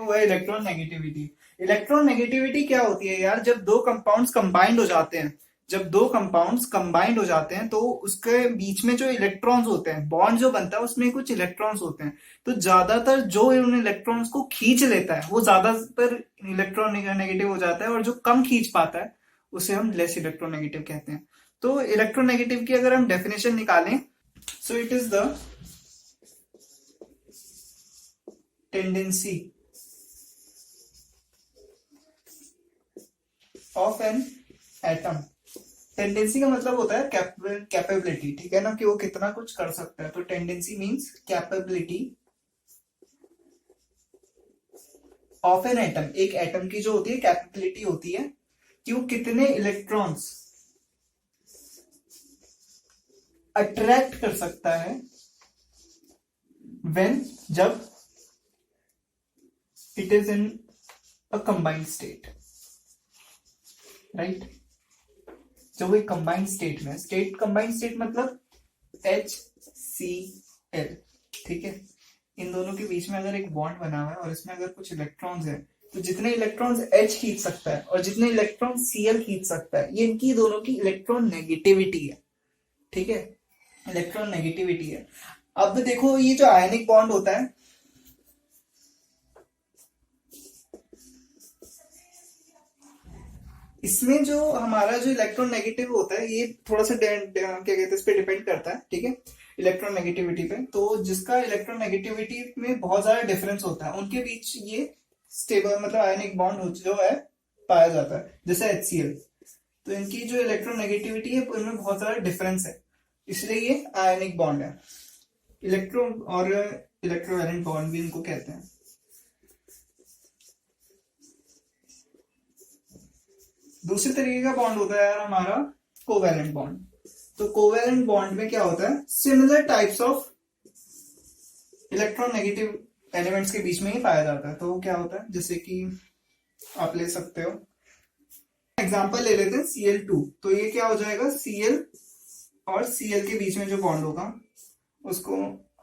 वो है electron negativity. Electron negativity क्या होती है यार, जब दो कंपाउंड्स कंबाइंड हो जाते हैं, जब दो कंपाउंड्स कंबाइंड हो जाते हैं तो उसके बीच में जो इलेक्ट्रॉन्स होते हैं, बॉन्ड जो बनता है उसमें कुछ इलेक्ट्रॉन्स होते हैं, तो ज्यादातर जो उन इलेक्ट्रॉन्स को खींच लेता है वो ज्यादातर इलेक्ट्रॉन नेगेटिव हो जाता है, और जो कम खींच पाता है उसे हम लेस इलेक्ट्रोनेगेटिव कहते हैं। तो इलेक्ट्रोनेगेटिव की अगर हम डेफिनेशन निकालें, so it is the tendency of an atom. Tendency का मतलब होता है कैपेबिलिटी, ठीक है ना, कि वो कितना कुछ कर सकता है। तो tendency means capability of an atom. एक एटम की जो होती है कैपेबिलिटी होती है कि वो कितने इलेक्ट्रॉन्स अट्रैक्ट कर सकता है व्हेन, जब it is in a combined state, right. जब वो एक कंबाइंड स्टेट में, स्टेट कंबाइंड स्टेट मतलब HCl, ठीक है। इन दोनों के बीच में अगर एक बॉन्ड बना हुआ है और इसमें अगर कुछ इलेक्ट्रॉन्स है, तो जितने इलेक्ट्रॉन्स H खींच सकता है और जितने इलेक्ट्रॉन Cl खींच सकता है, ये इनकी दोनों की इलेक्ट्रॉन नेगेटिविटी है, ठीक है, इलेक्ट्रॉन नेगेटिविटी है। अब देखो ये जो आयनिक बॉन्ड होता है, इसमें जो हमारा जो इलेक्ट्रॉन नेगेटिव होता है, ये थोड़ा सा क्या कहते हैं, इस पे डिपेंड करता है, ठीक है, इलेक्ट्रॉन नेगेटिविटी पे। तो जिसका इलेक्ट्रॉन नेगेटिविटी में बहुत ज्यादा डिफरेंस होता है, उनके बीच ये स्टेबल मतलब आयनिक बॉन्ड जो है पाया जाता है, जैसे HCl। तो इनकी जो इलेक्ट्रॉन नेगेटिविटी है उनमें बहुत ज्यादा डिफरेंस है, इसलिए ये आयनिक बॉन्ड है। इलेक्ट्रो और इलेक्ट्रोवैलेंट बॉन्ड भी इनको कहते हैं। दूसरे तरीके का बॉन्ड होता है यार हमारा कोवैलेंट बॉन्ड। तो कोवैलेंट बॉन्ड में क्या होता है, similar types of electron negative elements के बीच में ही पाया जाता है। तो वो क्या होता है, जैसे कि आप ले सकते हो, एग्जांपल ले लेते हैं Cl2। तो ये क्या हो जाएगा, Cl और Cl के बीच में जो बॉन्ड होगा उसको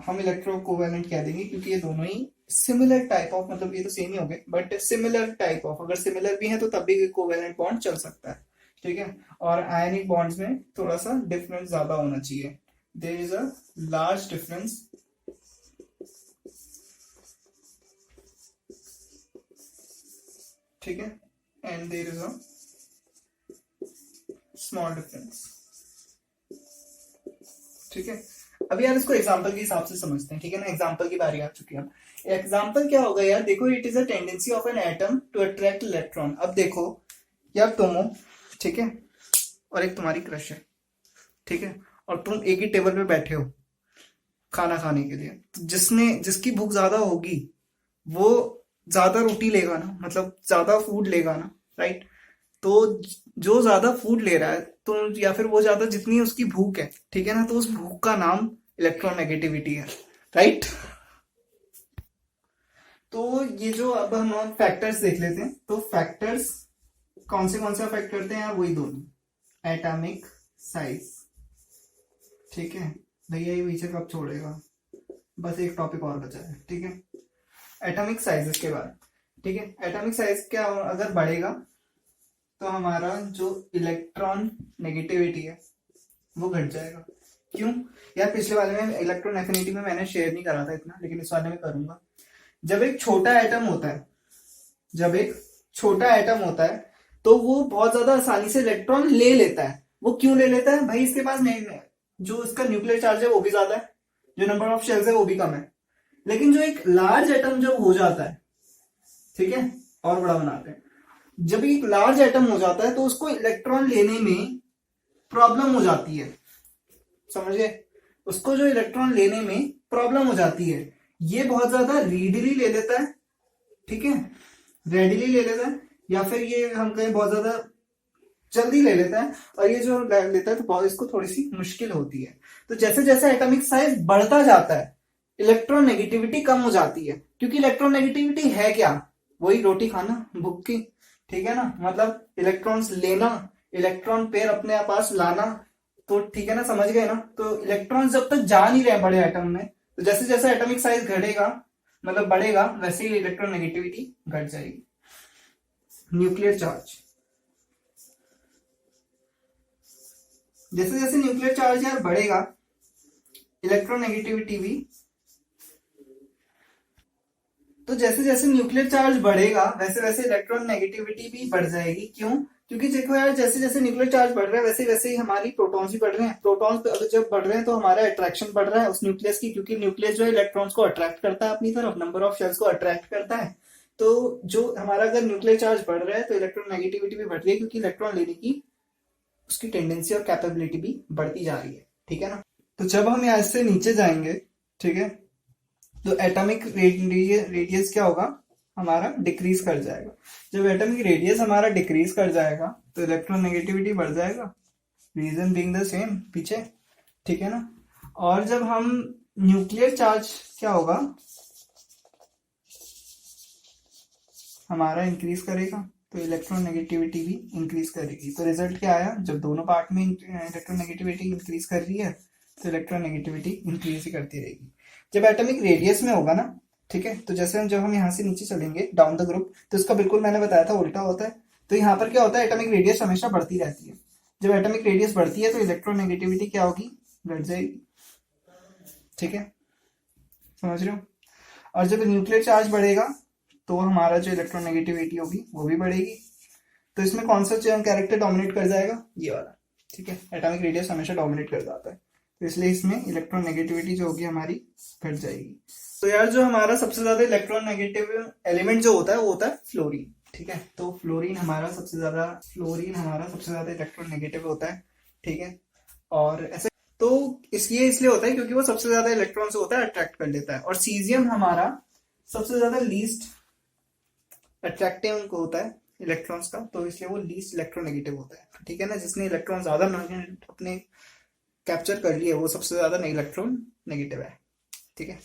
हम इलेक्ट्रो कोवैलेंट कह देंगे, क्योंकि ये दोनों ही सिमिलर टाइप ऑफ, मतलब ये तो सेम ही हो गए बट सिमिलर टाइप ऑफ, अगर सिमिलर भी है तो तब भी कोवैलेंट बॉन्ड चल सकता है, ठीक है। और आयनिक बॉन्ड्स में थोड़ा सा डिफरेंस ज्यादा होना चाहिए, there is a large difference ठीक है, and there is a small difference, ठीक है। अब यार इसको एग्जांपल के हिसाब से समझते हैं, ठीक है ना। एग्जांपल की बारी आ चुकी है। अब एग्जांपल क्या होगा यार, देखो it is a tendency of an atom to attract electron. अब देखो यार तुम हो, ठीक है, और एक तुम्हारी क्रश है, ठीक है, और तुम एक ही टेबल पे बैठे हो खाना खाने के लिए। तो जिसकी भूख ज्यादा होगी वो ज्यादा रोटी लेगा ना, मतलब ज्यादा फूड लेगा ना, राइट। तो जो ज्यादा फूड ले रहा है, तो या फिर वो ज्यादा जितनी उसकी भूख है, ठीक है ना, तो उस भूख का नाम इलेक्ट्रॉन नेगेटिविटी है, राइट। तो ये जो अब हम फैक्टर्स देख लेते हैं, तो फैक्टर्स कौन से अफेक्ट करते हैं यार, वही दोनों, एटॉमिक साइज, ठीक है। भैया ये पीछे कब छोड़ेगा, बस एक टॉपिक और बचा है, ठीक है, एटॉमिक साइज। इसके बाद ठीक है, एटॉमिक साइज क्या अगर बढ़ेगा तो हमारा जो इलेक्ट्रॉन नेगेटिविटी है वो घट जाएगा। क्यों यार, पिछले वाले में इलेक्ट्रॉन एफिनिटी में मैंने शेयर नहीं करा था इतना, लेकिन इस वाले में करूंगा। जब एक छोटा एटम होता है, जब एक छोटा एटम होता है तो वो बहुत ज्यादा आसानी से इलेक्ट्रॉन ले लेता है। वो क्यों ले लेता है भाई, इसके पास नहीं, जो इसका न्यूक्लियर चार्ज है वो भी ज्यादा है, जो नंबर ऑफ शेल्स है वो भी कम है। लेकिन जो एक लार्ज एटम जब हो जाता है, ठीक है, और बड़ा बनाते हैं, जब एक लार्ज एटम हो जाता है तो उसको इलेक्ट्रॉन लेने में प्रॉब्लम हो जाती है, समझ गए, उसको जो इलेक्ट्रॉन लेने में प्रॉब्लम हो जाती है। ये बहुत ज्यादा रीडली ले लेता है, ठीक है, रेडिली ले लेता है, या फिर ये हम कहें बहुत ज्यादा जल्दी ले लेता है, और ये जो लेता है तो बहुत इसको थोड़ी सी मुश्किल होती है। तो जैसे जैसे एटॉमिक साइज बढ़ता जाता है इलेक्ट्रॉन नेगेटिविटी कम हो जाती है, क्योंकि इलेक्ट्रॉन नेगेटिविटी है क्या, वही रोटी खाना भूख की, ठीक है ना, मतलब इलेक्ट्रॉन्स लेना, इलेक्ट्रॉन पेयर अपने पास लाना, तो ठीक है ना, समझ गए ना। तो इलेक्ट्रॉन जब तक जा नहीं रहे बड़े एटम में, तो जैसे जैसे एटॉमिक साइज घटेगा मतलब बढ़ेगा वैसे ही इलेक्ट्रोनेगेटिविटी घट जाएगी। न्यूक्लियर चार्ज, जैसे जैसे न्यूक्लियर चार्ज यार बढ़ेगा इलेक्ट्रोनेगेटिविटी भी, तो जैसे जैसे न्यूक्लियर चार्ज बढ़ेगा वैसे वैसे इलेक्ट्रॉन नेगेटिविटी भी बढ़ जाएगी। क्यों? क्योंकि देखो यार जैसे जैसे न्यूक्लियर चार्ज बढ़ रहा है वैसे वैसे ही हमारी प्रोटॉन्स भी बढ़ रहे हैं। प्रोटॉन्स अगर जब बढ़ रहे हैं तो हमारा अट्रैक्शन बढ़ रहा है उस न्यूक्लियस की, क्योंकि न्यूक्लियस जो है इलेक्ट्रॉन्स को अट्रैक्ट करता है अपनी तरफ, नंबर ऑफ शेल्स को अट्रैक्ट करता है। तो जो हमारा अगर न्यूक्लियर चार्ज बढ़ रहा है तो इलेक्ट्रॉन नेगेटिविटी भी बढ़ रही है, क्योंकि इलेक्ट्रॉन लेने की उसकी टेंडेंसी और कैपेबिलिटी भी बढ़ती जा रही है। ठीक है ना? तो जब हम यहाँ से नीचे जाएंगे, ठीक है, तो एटॉमिक रेडियस क्या होगा हमारा, डिक्रीज कर जाएगा। जब एटॉमिक रेडियस हमारा डिक्रीज कर जाएगा तो इलेक्ट्रोनेगेटिविटी बढ़ जाएगा, रीजन बीइंग द सेम पीछे। ठीक है ना? और जब हम न्यूक्लियर चार्ज क्या होगा हमारा इंक्रीज करेगा तो इलेक्ट्रोनेगेटिविटी भी इंक्रीज करेगी। तो रिजल्ट क्या आया, जब दोनों पार्ट में इलेक्ट्रोनेगेटिविटी इंक्रीज कर रही है तो इलेक्ट्रोनेगेटिविटी इंक्रीज ही करती रहेगी। जब एटॉमिक रेडियस में होगा ना, ठीक है, तो जैसे जब हम यहाँ से नीचे चलेंगे डाउन द ग्रुप तो इसका बिल्कुल मैंने बताया था उल्टा होता है। तो यहाँ पर क्या होता है, एटॉमिक रेडियस हमेशा बढ़ती रहती है। जब एटॉमिक रेडियस बढ़ती है तो इलेक्ट्रोनेगेटिविटी क्या होगी, घट जाएगी। ठीक है, समझ रहे हो? और जब न्यूक्लियर चार्ज बढ़ेगा तो हमारा जो इलेक्ट्रोनेगेटिविटी होगी वो भी बढ़ेगी। तो इसमें कौन सा कैरेक्टर डोमिनेट कर जाएगा, ये वाला। ठीक है, एटॉमिक रेडियस हमेशा डोमिनेट कर जाता है, तो इसलिए इसमें इलेक्ट्रोनेगेटिविटी जो होगी हमारी घट जाएगी। तो यार जो हमारा सबसे ज्यादा इलेक्ट्रोनेगेटिव एलिमेंट जो होता है वो होता है फ्लोरीन। ठीक है, तो फ्लोरीन हमारा सबसे ज्यादा इलेक्ट्रोनेगेटिव होता है। ठीक है, और ऐसे तो इसलिए होता है क्योंकि वो सबसे ज्यादा इलेक्ट्रॉन से होता है अट्रैक्ट कर लेता है। और सीजियम हमारा सबसे ज्यादा लीस्ट अट्रैक्टिव होता है इलेक्ट्रॉन्स का, तो इसलिए वो लीस्ट इलेक्ट्रोनेगेटिव होता है। ठीक है ना? जिसने इलेक्ट्रॉन ज्यादा अपने कैप्चर कर लिए वो सबसे ज्यादा इलेक्ट्रॉन नेगेटिव है। ठीक है,